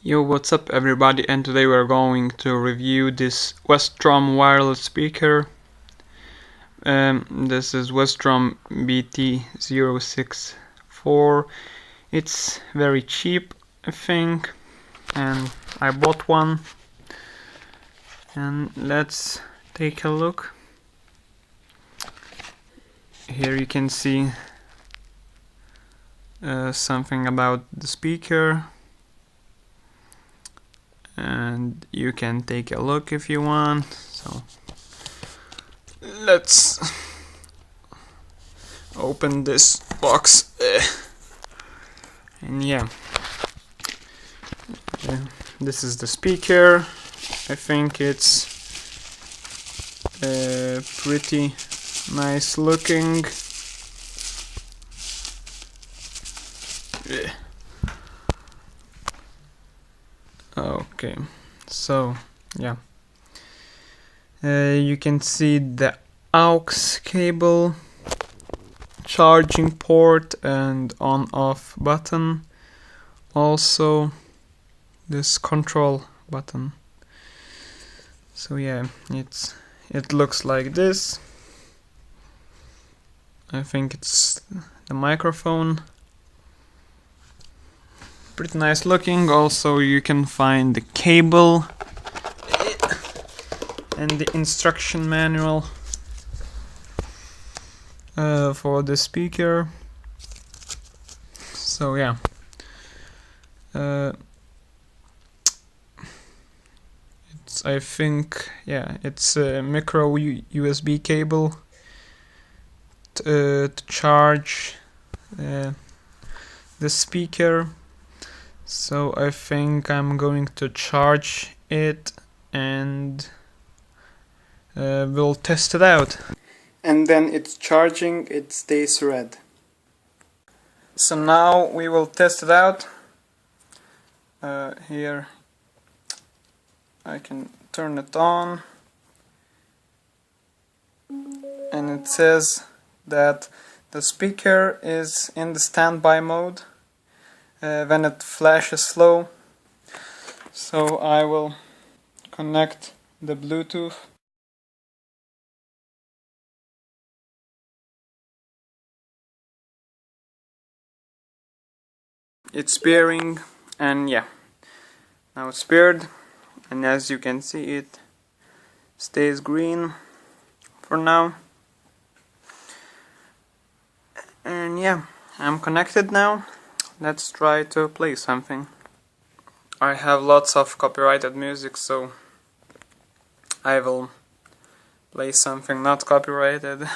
Yo, what's up everybody, and today we're going to review this Westrom wireless speaker. This is Westrom BT-074. It's very cheap, I think, and I bought one. And let's take a look. Here you can see something about the speaker. And you can take a look if you want. So let's open this box. And yeah, this is the speaker. I think it's pretty nice looking. Okay, so yeah, you can see the aux cable, charging port, and on-off button. Also, this control button. So yeah, it looks like this. I think it's the microphone. Pretty nice looking. Also, you can find the cable and the instruction manual for the speaker. So yeah, I think it's a micro USB cable to charge the speaker. So I think I'm going to charge it and we'll test it out. And then it's charging, it stays red. So now we will test it out. Here I can turn it on, and it says that the speaker is in the standby mode when it flashes low. So I will connect the Bluetooth. It's pairing, and yeah, now it's paired, and as you can see it stays green for now. And yeah, I'm connected now. Let's try to play something. I have lots of copyrighted music, so I will play something not copyrighted.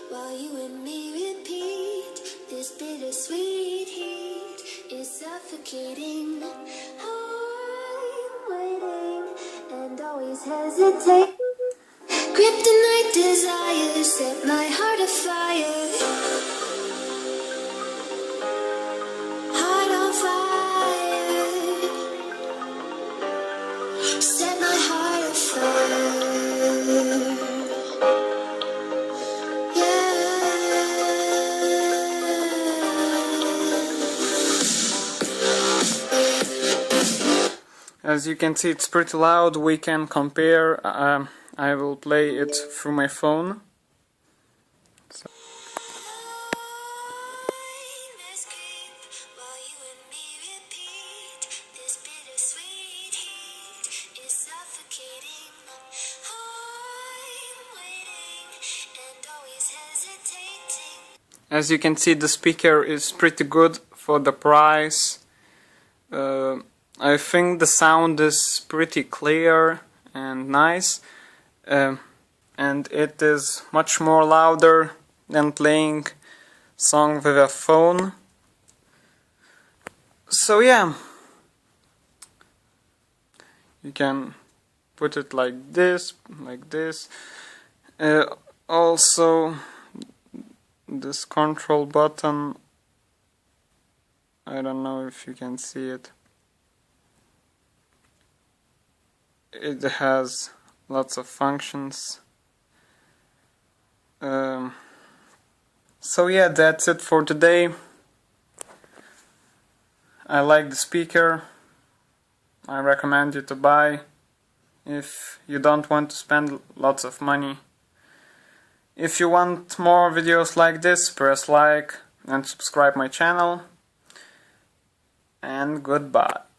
While you and me repeat, this bittersweet heat is suffocating. I'm waiting and always hesitate. Kryptonite desire set my heart afire. Heart on fire. Set my heart afire. As you can see, it's pretty loud. We can compare. I will play it through my phone. So. As you can see, the speaker is pretty good for the price. I think the sound is pretty clear and nice, and it is much more louder than playing song with a phone. So yeah, you can put it like this, also this control button, I don't know if you can see it. It has lots of functions. So yeah, that's it for today. I like the speaker. I recommend you to buy if you don't want to spend lots of money. If you want more videos like this, press like and subscribe my channel. And goodbye.